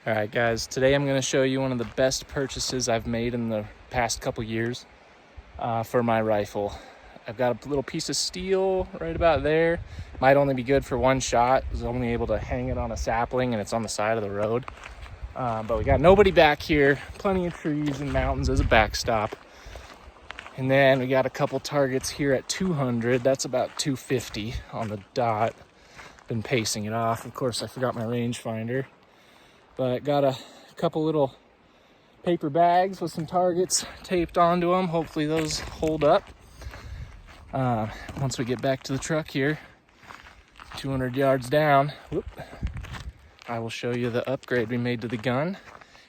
All right, guys, today I'm going to show you one of the best purchases I've made in the past couple years for my rifle. I've got a little piece of steel right about there. Might only be good for one shot. I was only able to hang it on a sapling and it's on the side of the road. But we got nobody back here, plenty of trees and mountains as a backstop. And then we got a couple targets here at 200. That's about 250 on the dot. Been pacing it off. Of course, I forgot my rangefinder. But got a couple little paper bags with some targets taped onto them. Hopefully those hold up. Once we get back to the truck here, 200 yards down, I will show you the upgrade we made to the gun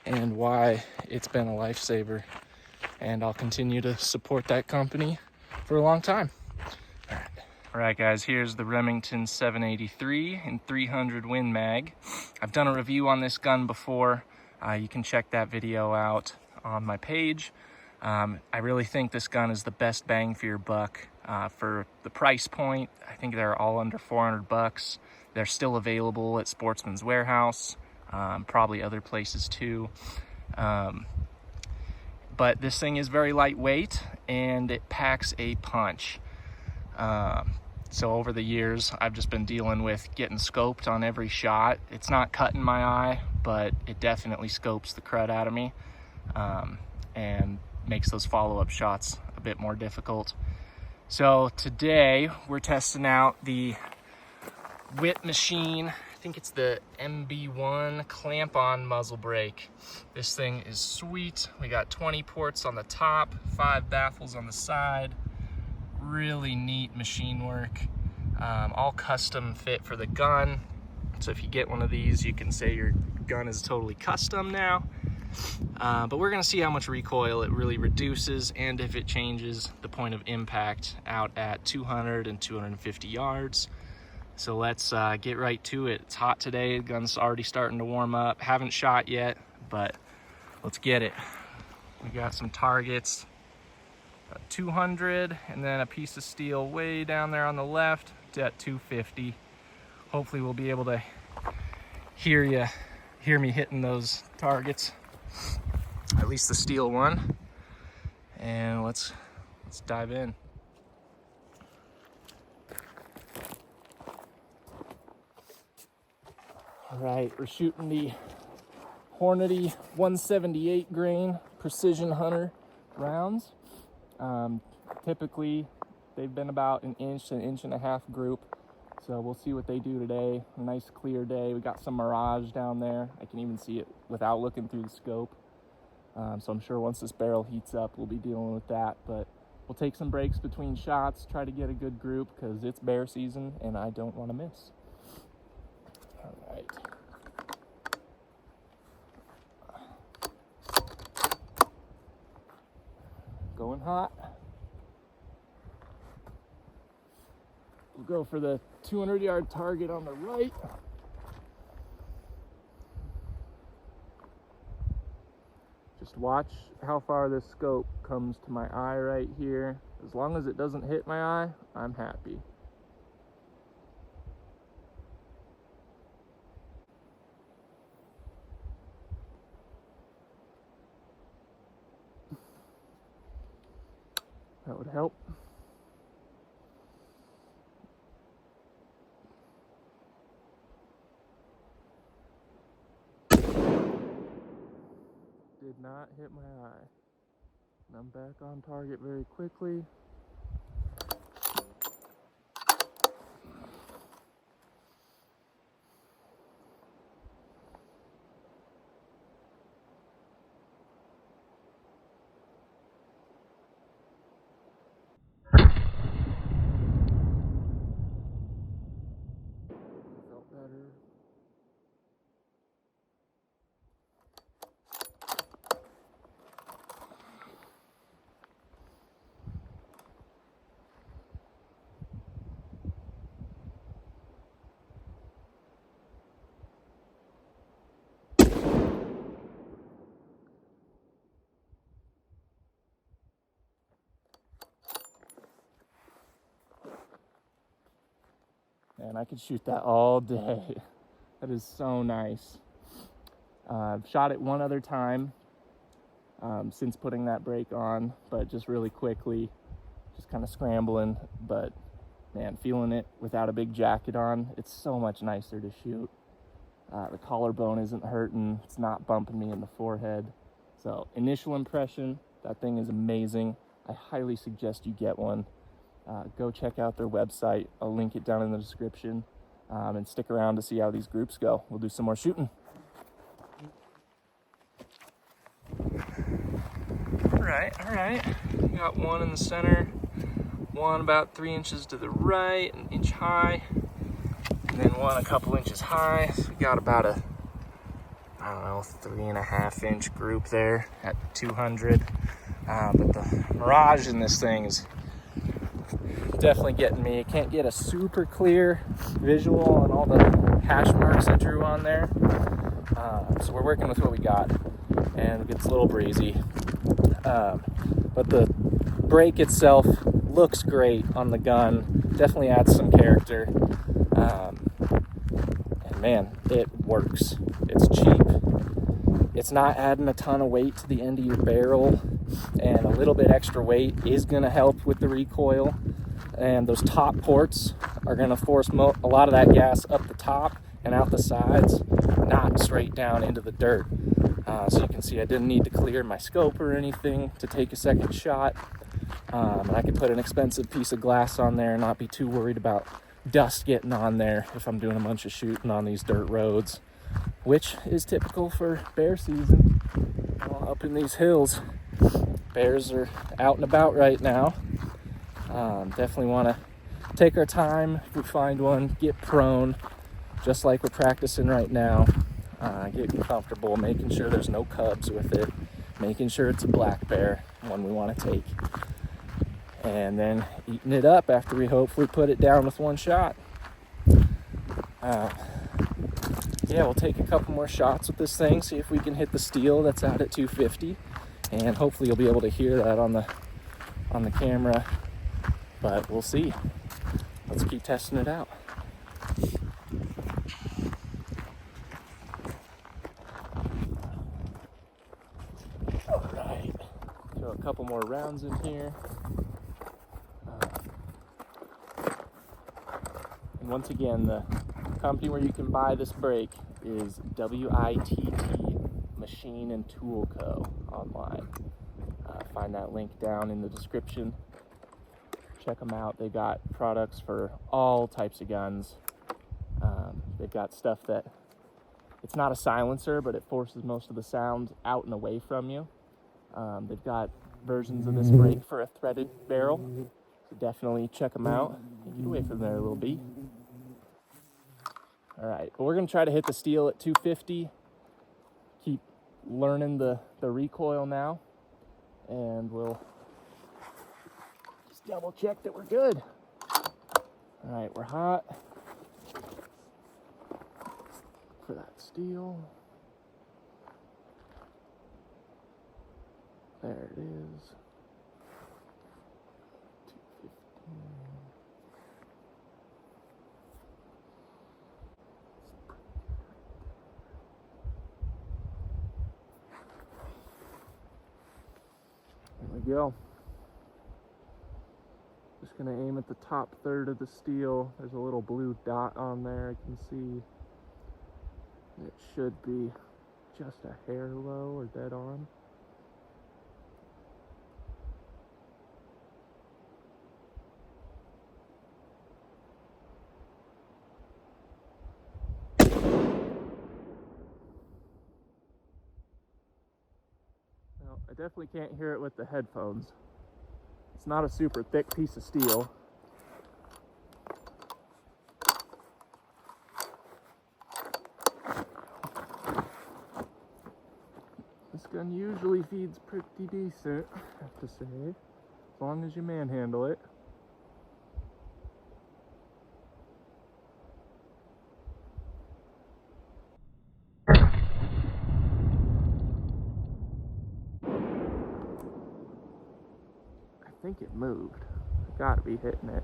and why it's been a lifesaver. And I'll continue to support that company for a long time. All right, guys, here's the Remington 783 in 300 Win Mag. I've done a review on this gun before. You can check that video out on my page. I really think this gun is the best bang for your buck for the price point. I think they're all under 400 bucks. They're still available at Sportsman's Warehouse, probably other places too. But this thing is very lightweight and it packs a punch. So over the years, I've just been dealing with getting scoped on every shot. It's not cutting my eye, but it definitely scopes the crud out of me and makes those follow-up shots a bit more difficult. So today, we're testing out the Whip Machine. I think it's the MB1 clamp-on muzzle brake. This thing is sweet. We got 20 ports on the top, 5 baffles on the side. Really neat machine work, all custom fit for the gun. So if you get one of these, you can say your gun is totally custom now. But we're gonna see how much recoil it really reduces and if it changes the point of impact out at 200 and 250 yards. So let's get right to it. It's hot today, the gun's already starting to warm up. Haven't shot yet, but let's get it. We got some targets. 200 and then a piece of steel way down there on the left at 250. Hopefully we'll be able to hear me hitting those targets, at least the steel one. And let's dive in. All right, we're shooting the Hornady 178 grain Precision Hunter rounds. Typically they've been about an inch to an inch and a half group, so we'll see what they do today. A nice clear day. We got some mirage down there. I can even see it without looking through the scope, so I'm sure once this barrel heats up we'll be dealing with that, but we'll take some breaks between shots, try to get a good group because it's bear season and I don't want to miss. All right. Going hot. We'll go for the 200-yard target on the right. Just watch how far this scope comes to my eye right here. As long as it doesn't hit my eye, I'm happy. That would help. Did not hit my eye. And I'm back on target very quickly. Felt better. And I could shoot that all day. That is so nice. I've shot it one other time since putting that brake on, but just really quickly, just kind of scrambling. But man, feeling it without a big jacket on, it's so much nicer to shoot. The collarbone isn't hurting, it's not bumping me in the forehead. So initial impression, that thing is amazing. I highly suggest you get one. Go check out their website. I'll link it down in the description, and stick around to see how these groups go. We'll do some more shooting. All right. Got one in the center, one about 3 inches to the right, an inch high, and then one a couple inches high. So we got about a, I don't know, 3.5 inch group there at 200. But the mirage in this thing is definitely getting me. I can't get a super clear visual on all the hash marks I drew on there. So we're working with what we got, and it gets a little breezy. But the brake itself looks great on the gun. Definitely adds some character. And man, it works. It's cheap. It's not adding a ton of weight to the end of your barrel, and a little bit extra weight is going to help with the recoil. And those top ports are going to force a lot of that gas up the top and out the sides, not straight down into the dirt. So you can see I didn't need to clear my scope or anything to take a second shot. And I could put an expensive piece of glass on there and not be too worried about dust getting on there if I'm doing a bunch of shooting on these dirt roads, which is typical for bear season. Up in these hills, bears are out and about right now. Definitely want to take our time. If we find one, get prone, just like we're practicing right now. Getting comfortable, making sure there's no cubs with it, making sure it's a black bear, one we want to take, and then eating it up after we hopefully put it down with one shot. We'll take a couple more shots with this thing, see if we can hit the steel that's out at 250, and hopefully you'll be able to hear that on the camera, but we'll see. Let's keep testing it out. All right, throw a couple more rounds in here. And once again, the company where you can buy this brake is WITT Machine and Tool Co. online. Find that link down in the description. Check them out. They got products for all types of guns. They've got stuff that, it's not a silencer, but it forces most of the sound out and away from you. They've got versions of this brake for a threaded barrel, so definitely check them out. Get away from there, little bee. All right, but we're gonna try to hit the steel at 250. Keep learning the recoil now, and we'll just double check that we're good. All right, we're hot for that steel. There it is. 215. There we go. Just gonna aim at the top third of the steel. There's a little blue dot on there, I can see. It should be just a hair low or dead on. Now, I definitely can't hear it with the headphones. It's not a super thick piece of steel. This gun usually feeds pretty decent, I have to say, as long as you manhandle it. I think it moved. I gotta be hitting it.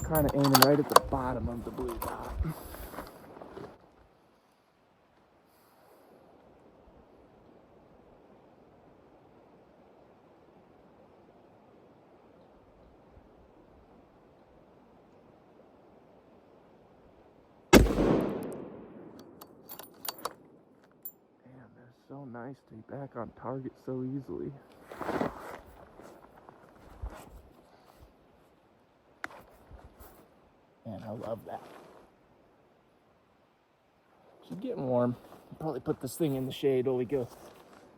Kind of aiming right at the bottom of the blue dot. so nice to be back on target so easily. Man, I love that. She's getting warm. I'll probably put this thing in the shade while we go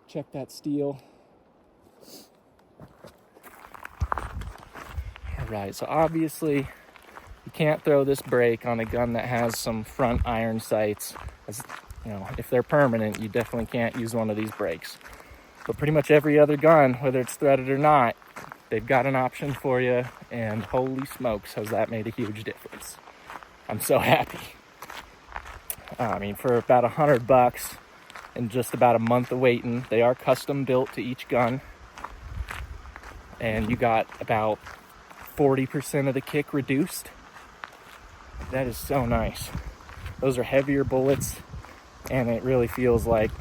check that steel. All right, so obviously you can't throw this brake on a gun that has some front iron sights. As you know, if they're permanent, you definitely can't use one of these brakes. But pretty much every other gun, whether it's threaded or not, they've got an option for you, and holy smokes, has that made a huge difference. I'm so happy. I mean, for about $100 and just about a month of waiting, they are custom built to each gun, and you got about 40% of the kick reduced. That is so nice. Those are heavier bullets, and it really feels like,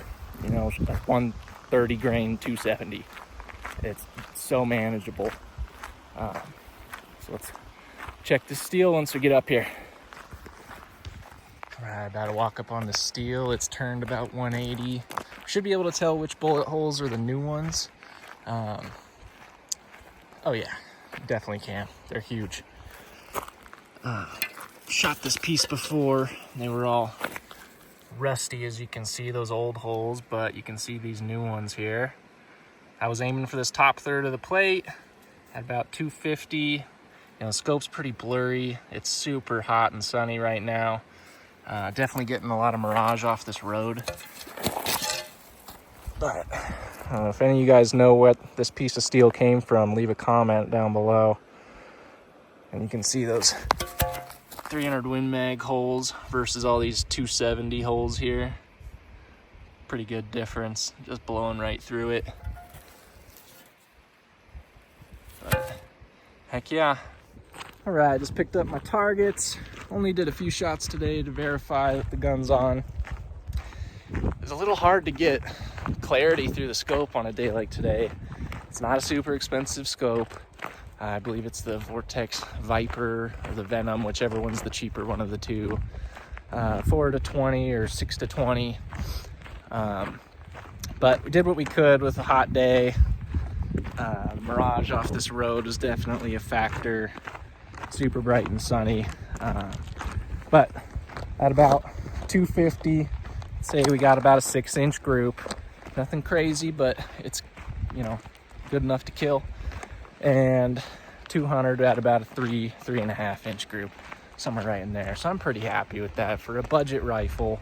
you know, 130 grain 270. It's so manageable. So let's check the steel once we get up here. All right, about to walk up on the steel. It's turned about 180. Should be able to tell which bullet holes are the new ones. Oh yeah, definitely can. They're huge. Shot this piece before. They were all rusty, as you can see, those old holes, but you can see these new ones here. I was aiming for this top third of the plate at about 250. You know, the scope's pretty blurry. It's super hot and sunny right now. Definitely getting a lot of mirage off this road. But I don't know if any of you guys know what this piece of steel came from, leave a comment down below. And you can see those 300 Win Mag holes versus all these 270 holes here. Pretty good difference, just blowing right through it. But heck yeah. All right, just picked up my targets. Only did a few shots today to verify that the gun's on. It's a little hard to get clarity through the scope on a day like today. It's not a super expensive scope. I believe it's the Vortex Viper or the Venom, whichever one's the cheaper one of the two. 4 to 20 or 6 to 20. But we did what we could with a hot day. Mirage off this road was definitely a factor. Super bright and sunny. But at about 250, say we got about a 6-inch group. Nothing crazy, but it's, you know, good enough to kill. And 200 at about a 3.5 inch group, somewhere right in there. So I'm pretty happy with that for a budget rifle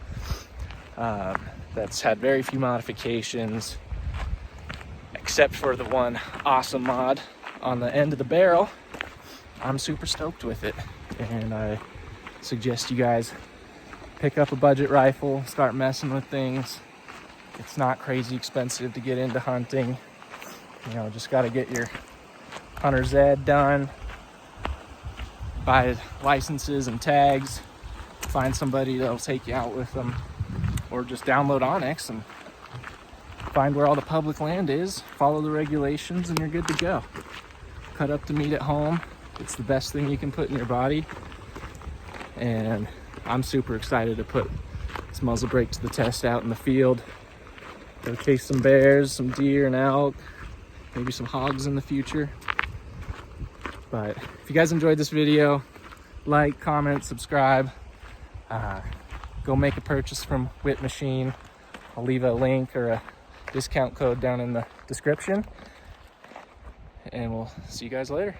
that's had very few modifications, except for the one awesome mod on the end of the barrel. I'm super stoked with it, and I suggest you guys pick up a budget rifle, start messing with things. It's not crazy expensive to get into hunting. You know, just got to get your hunter's ed done, buy licenses and tags, find somebody that'll take you out with them, or just download Onyx and find where all the public land is, follow the regulations, and you're good to go. Cut up the meat at home. It's the best thing you can put in your body, and I'm super excited to put this muzzle brake to the test out in the field. Go chase some bears, some deer and elk, maybe some hogs in the future. But if you guys enjoyed this video, like, comment, subscribe. Go make a purchase from Whip Machine. I'll leave a link or a discount code down in the description. And we'll see you guys later.